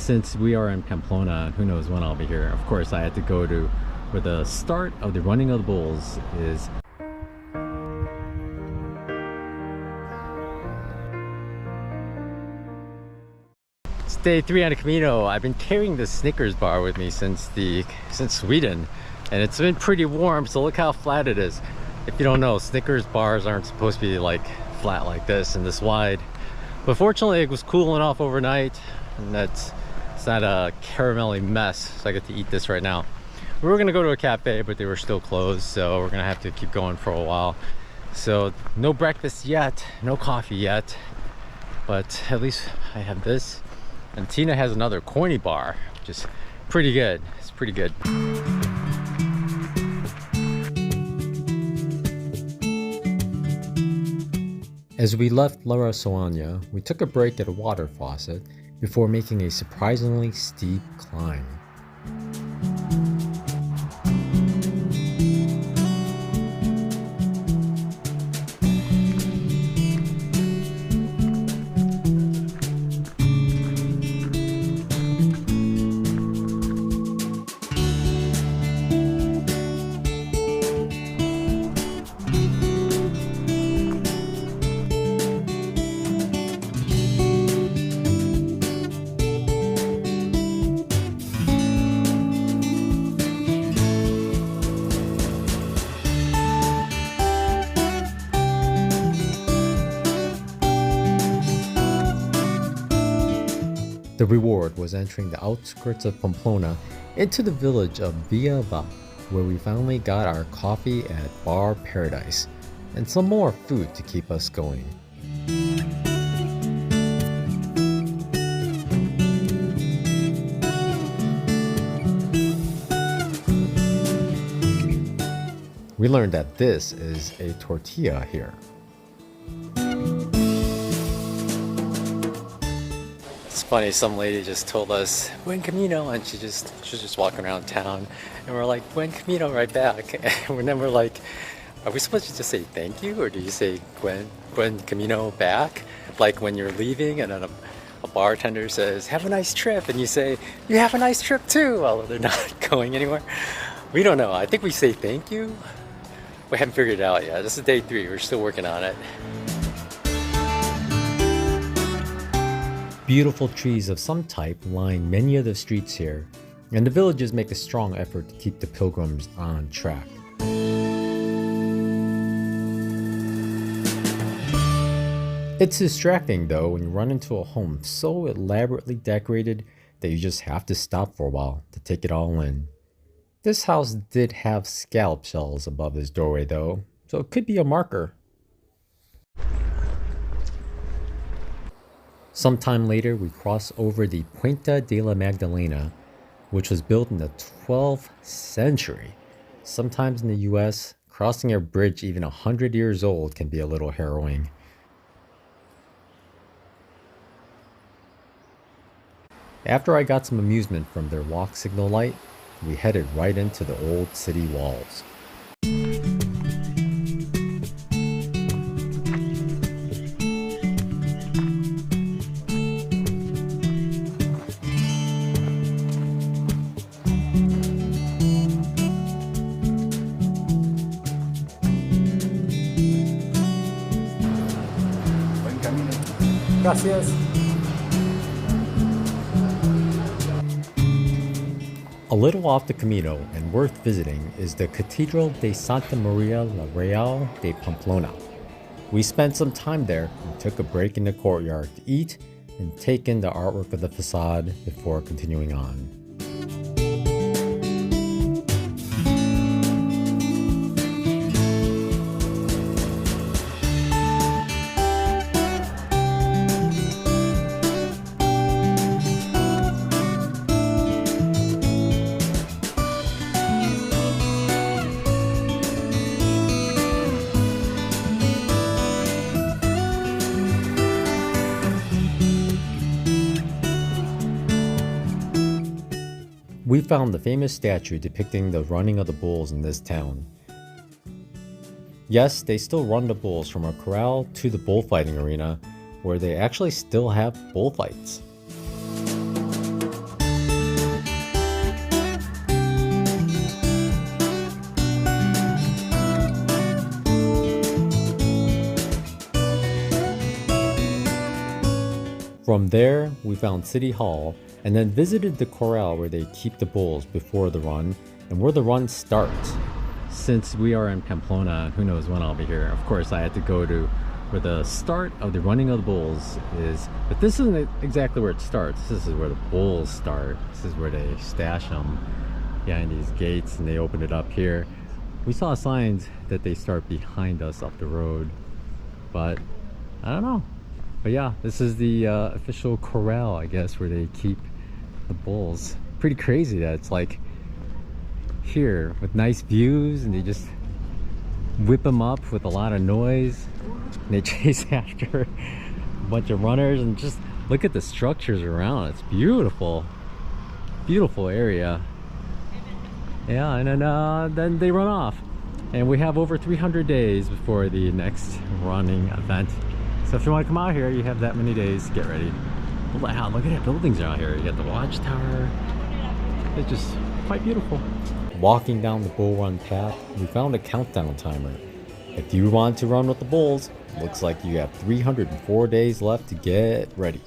since we are in Pamplona, who knows when I'll be here. Of course, I had to go to where the start of the running of the bulls is. It's day 3 on the Camino. I've been carrying the Snickers bar with me since Sweden, and it's been pretty warm, so look how flat it is. If you don't know, Snickers bars aren't supposed to be like flat like this and this wide. But fortunately, it was cooling off overnight, and it's not a caramelly mess, so I get to eat this right now. We were gonna go to a cafe, but they were still closed, so we're gonna have to keep going for a while. So no breakfast yet, no coffee yet, but at least I have this. And Tina has another coiny bar, which is pretty good. It's pretty good. As we left La Rosoña, we took a break at a water faucet before making a surprisingly steep climb. The reward was entering the outskirts of Pamplona into the village of Villava, where we finally got our coffee at Bar Paradise and some more food to keep us going. We learned that this is a tortilla here. Funny, some lady just told us Buen Camino, and she's just walking around town, and we're like Buen Camino right back, and then we're like, are we supposed to just say thank you, or do you say Buen Camino back, like when you're leaving and then a bartender says have a nice trip, and you say you have a nice trip too, although they're not going anywhere? We don't know. I think we say thank you. We haven't figured it out yet. This is day 3. We're still working on it. Beautiful trees of some type line many of the streets here, and the villagers make a strong effort to keep the pilgrims on track. It's distracting though when you run into a home so elaborately decorated that you just have to stop for a while to take it all in. This house did have scallop shells above its doorway though, so it could be a marker. Sometime later, we cross over the Puente la Magdalena, which was built in the 12th century. Sometimes in the US, crossing a bridge even 100 years old can be a little harrowing. After I got some amusement from their walk signal light, we headed right into the old city walls. Gracias. A little off the Camino and worth visiting is the Cathedral de Santa Maria la Real de Pamplona. We spent some time there and took a break in the courtyard to eat and take in the artwork of the facade before continuing on. We found the famous statue depicting the running of the bulls in this town. Yes, they still run the bulls from a corral to the bullfighting arena, where they actually still have bullfights. From there, we found City Hall and then visited the corral where they keep the bulls before the run and where the run starts. Since we are in Pamplona, who knows when I'll be here, of course I had to go to where the start of the running of the bulls is. But this isn't exactly where it starts. This is where the bulls start. This is where they stash them behind these gates and they open it up here. We saw signs that they start behind us up the road, but I don't know. But yeah, this is the official corral, I guess, where they keep the bulls. Pretty crazy that it's like here with nice views and they just whip them up with a lot of noise and they chase after a bunch of runners and just look at the structures around. It's beautiful. Beautiful area. Yeah, and then they run off. And we have over 300 days before the next running event. So if you want to come out here, you have that many days to get ready. Wow, look at the buildings around here. You got the watchtower. It's just quite beautiful. Walking down the bull run path, we found a countdown timer. If you want to run with the bulls, looks like you have 304 days left to get ready.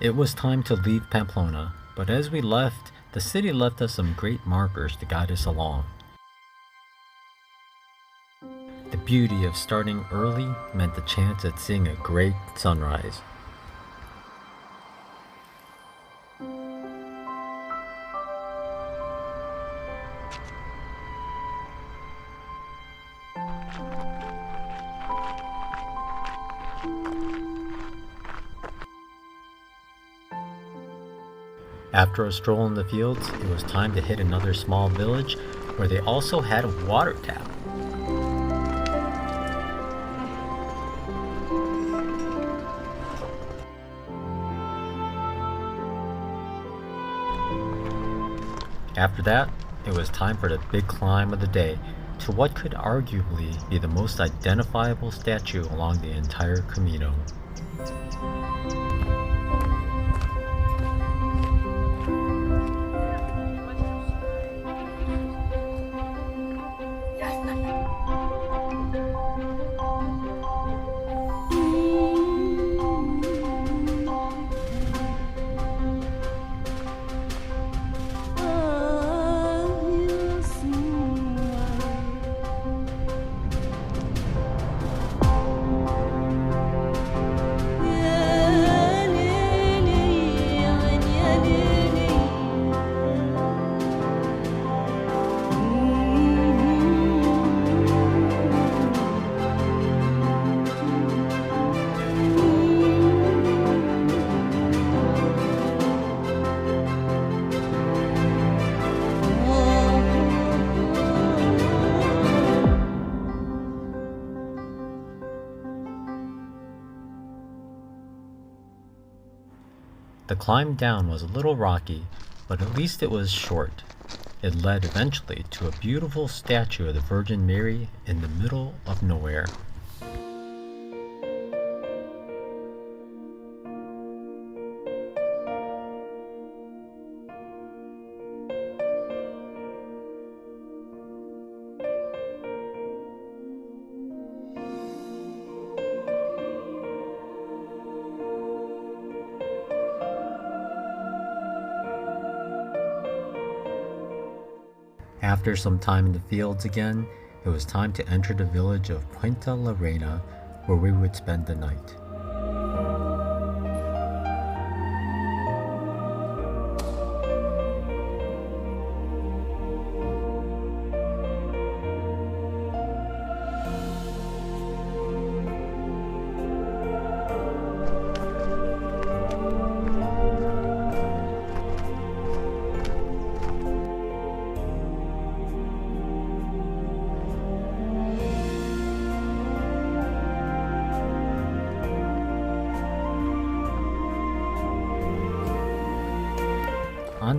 It was time to leave Pamplona, but as we left, the city left us some great markers to guide us along. The beauty of starting early meant the chance at seeing a great sunrise. After a stroll in the fields, it was time to hit another small village where they also had a water tap. After that, it was time for the big climb of the day to what could arguably be the most identifiable statue along the entire Camino. The climb down was a little rocky, but at least it was short. It led eventually to a beautiful statue of the Virgin Mary in the middle of nowhere. After some time in the fields again, it was time to enter the village of Puente La Reina, where we would spend the night.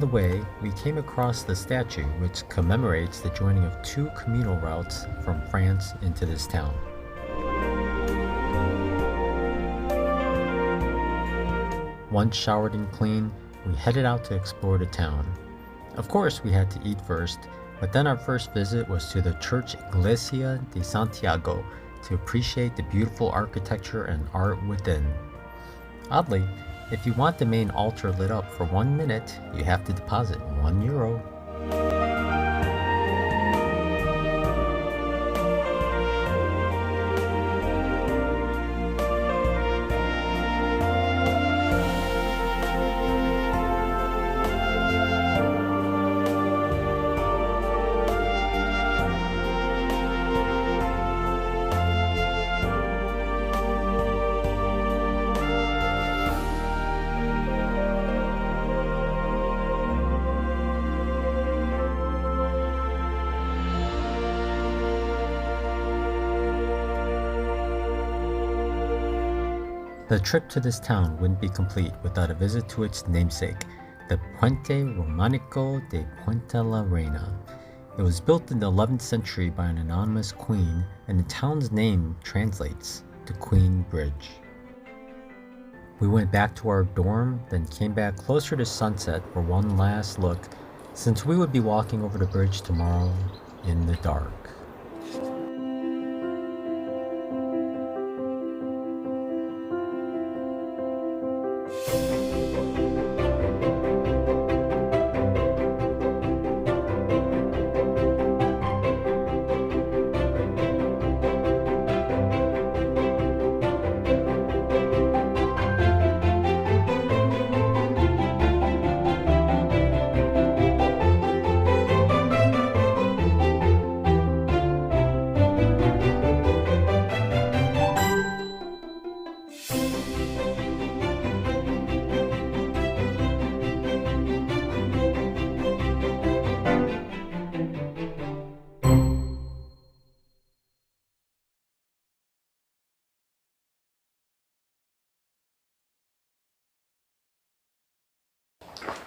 On the way, we came across the statue which commemorates the joining of two Camino routes from France into this town. Once showered and clean, we headed out to explore the town. Of course, we had to eat first, but then our first visit was to the church Iglesia de Santiago to appreciate the beautiful architecture and art within. Oddly, if you want the main altar lit up for 1 minute, you have to deposit €1. The trip to this town wouldn't be complete without a visit to its namesake, the Puente Romanico de Puente La Reina. It was built in the 11th century by an anonymous queen, and the town's name translates to Queen Bridge. We went back to our dorm, then came back closer to sunset for one last look, since we would be walking over the bridge tomorrow in the dark.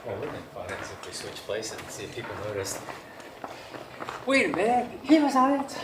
Well, it would have been fun if we switched places and see if people noticed. Wait a minute, he was on it.